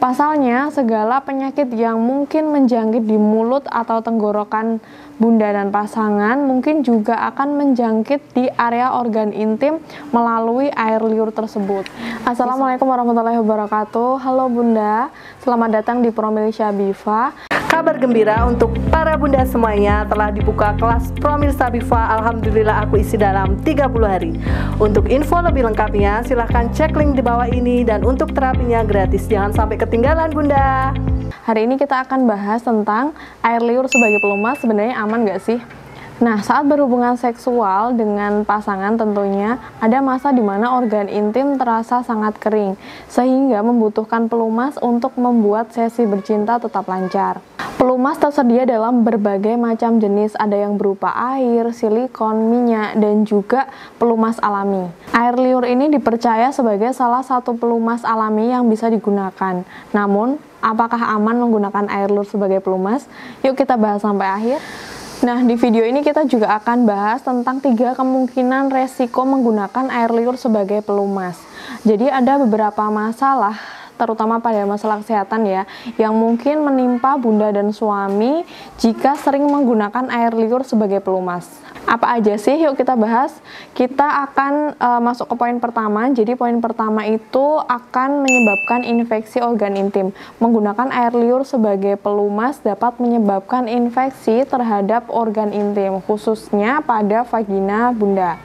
Pasalnya, segala penyakit yang mungkin menjangkit di mulut atau tenggorokan bunda dan pasangan mungkin juga akan menjangkit di area organ intim melalui air liur tersebut. Assalamualaikum warahmatullahi wabarakatuh. Halo Bunda, selamat datang di Promil Syabifa. Kabar gembira untuk para bunda semuanya, telah dibuka kelas Promil Syabifa. Alhamdulillah aku isi dalam 30 hari. Untuk info lebih lengkapnya silahkan cek link di bawah ini, dan untuk terapinya gratis. Jangan sampai ketinggalan bunda. Hari ini kita akan bahas tentang air liur sebagai pelumas. Sebenarnya aman gak sih? Nah, saat berhubungan seksual dengan pasangan tentunya ada masa di mana organ intim terasa sangat kering, sehingga membutuhkan pelumas untuk membuat sesi bercinta tetap lancar. Pelumas tersedia dalam berbagai macam jenis, ada yang berupa air, silikon, minyak, dan juga pelumas alami. Air liur ini dipercaya sebagai salah satu pelumas alami yang bisa digunakan. Namun, apakah aman menggunakan air liur sebagai pelumas? Yuk kita bahas sampai akhir. Nah, di video ini kita juga akan bahas tentang 3 kemungkinan resiko menggunakan air liur sebagai pelumas. Jadi ada beberapa masalah, terutama pada masalah kesehatan ya, yang mungkin menimpa bunda dan suami jika sering menggunakan air liur sebagai pelumas. Apa aja sih? Yuk kita bahas. Kita akan masuk ke poin pertama. Jadi poin pertama itu akan menyebabkan infeksi organ intim. Menggunakan air liur sebagai pelumas dapat menyebabkan infeksi terhadap organ intim, khususnya pada vagina bunda.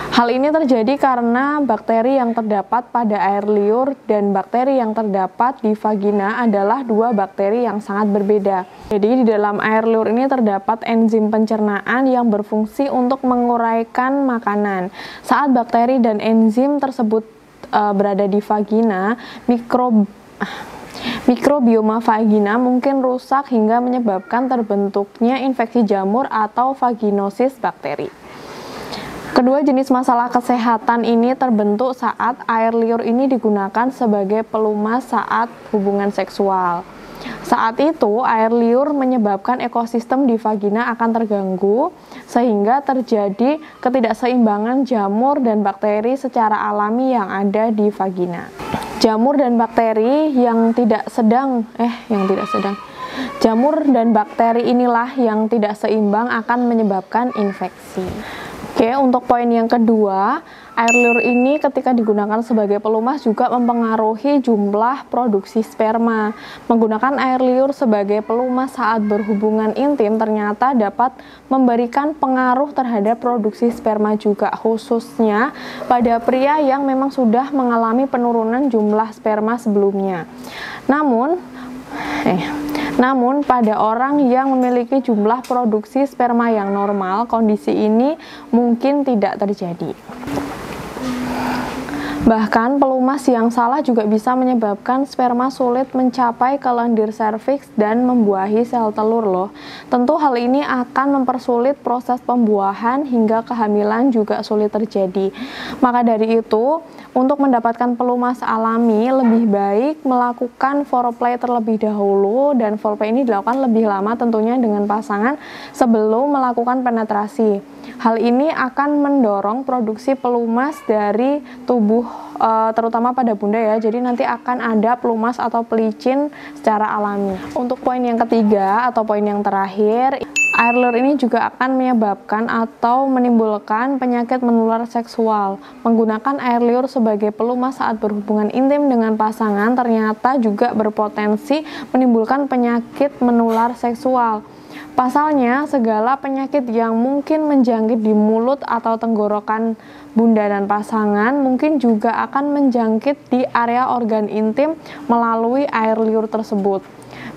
Hal ini terjadi karena bakteri yang terdapat pada air liur dan bakteri yang terdapat di vagina adalah 2 bakteri yang sangat berbeda. Jadi di dalam air liur ini terdapat enzim pencernaan yang berfungsi untuk menguraikan makanan. Saat bakteri dan enzim tersebut berada di vagina, mikrobioma vagina mungkin rusak hingga menyebabkan terbentuknya infeksi jamur atau vaginosis bakteri. Kedua jenis masalah kesehatan ini terbentuk saat air liur ini digunakan sebagai pelumas saat hubungan seksual. Saat itu, air liur menyebabkan ekosistem di vagina akan terganggu, sehingga terjadi ketidakseimbangan jamur dan bakteri secara alami yang ada di vagina. Jamur dan bakteri Jamur dan bakteri inilah yang tidak seimbang akan menyebabkan infeksi. Oke, untuk poin yang kedua, air liur ini ketika digunakan sebagai pelumas juga mempengaruhi jumlah produksi sperma. Menggunakan air liur sebagai pelumas saat berhubungan intim ternyata dapat memberikan pengaruh terhadap produksi sperma juga, khususnya pada pria yang memang sudah mengalami penurunan jumlah sperma sebelumnya. Namun, pada orang yang memiliki jumlah produksi sperma yang normal, kondisi ini mungkin tidak terjadi. Bahkan, pelumas yang salah juga bisa menyebabkan sperma sulit mencapai ke lendir serviks dan membuahi sel telur loh. Tentu hal ini akan mempersulit proses pembuahan hingga kehamilan juga sulit terjadi. Maka dari itu, untuk mendapatkan pelumas alami, lebih baik melakukan foreplay terlebih dahulu, dan foreplay ini dilakukan lebih lama tentunya dengan pasangan sebelum melakukan penetrasi. Hal ini akan mendorong produksi pelumas dari tubuh, terutama pada bunda ya, jadi nanti akan ada pelumas atau pelicin secara alami. Untuk poin yang ketiga atau poin yang terakhir, air liur ini juga akan menyebabkan atau menimbulkan penyakit menular seksual. Menggunakan air liur sebagai pelumas saat berhubungan intim dengan pasangan ternyata juga berpotensi menimbulkan penyakit menular seksual. Pasalnya, segala penyakit yang mungkin menjangkit di mulut atau tenggorokan bunda dan pasangan mungkin juga akan menjangkit di area organ intim melalui air liur tersebut.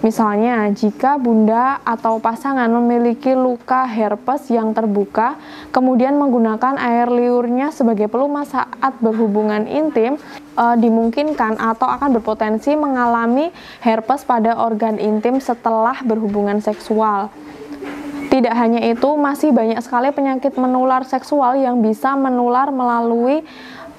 Misalnya, jika bunda atau pasangan memiliki luka herpes yang terbuka, kemudian menggunakan air liurnya sebagai pelumas saat berhubungan intim, dimungkinkan atau akan berpotensi mengalami herpes pada organ intim setelah berhubungan seksual. Tidak hanya itu, masih banyak sekali penyakit menular seksual yang bisa menular melalui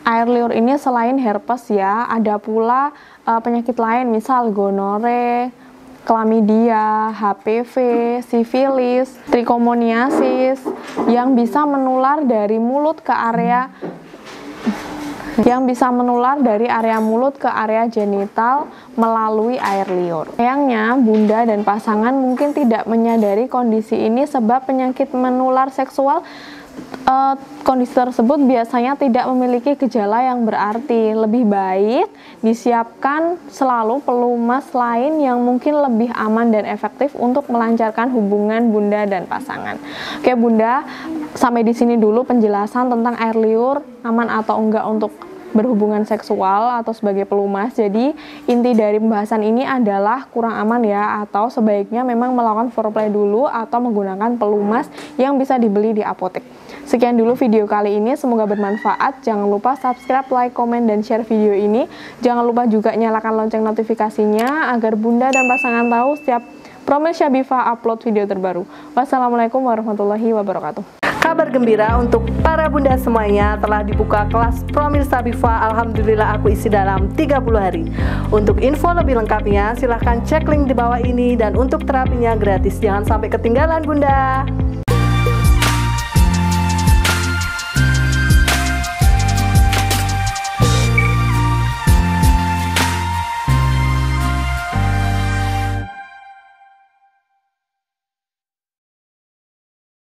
air liur ini selain herpes ya. Ada pula penyakit lain, misal gonore, klamidia, HPV, sifilis, trichomoniasis yang bisa menular dari mulut ke area mulut ke area genital melalui air liur. Sayangnya, bunda dan pasangan mungkin tidak menyadari kondisi ini sebab penyakit menular seksual kondisi tersebut biasanya tidak memiliki gejala yang berarti. Lebih baik disiapkan selalu pelumas lain yang mungkin lebih aman dan efektif untuk melancarkan hubungan bunda dan pasangan. Oke bunda, sampai di sini dulu penjelasan tentang air liur aman atau enggak untuk berhubungan seksual atau sebagai pelumas. Jadi inti dari pembahasan ini adalah kurang aman ya, atau sebaiknya memang melakukan foreplay dulu atau menggunakan pelumas yang bisa dibeli di apotek. Sekian dulu video kali ini, semoga bermanfaat. Jangan lupa subscribe, like, komen, dan share video ini. Jangan lupa juga nyalakan lonceng notifikasinya agar bunda dan pasangan tahu setiap Promil Syabifah upload video terbaru. Wassalamualaikum warahmatullahi wabarakatuh. Kabar gembira untuk para bunda semuanya, telah dibuka kelas Promil Syabifah. Alhamdulillah aku isi dalam 30 hari. Untuk info lebih lengkapnya silahkan cek link di bawah ini, dan untuk terapinya gratis. Jangan sampai ketinggalan bunda.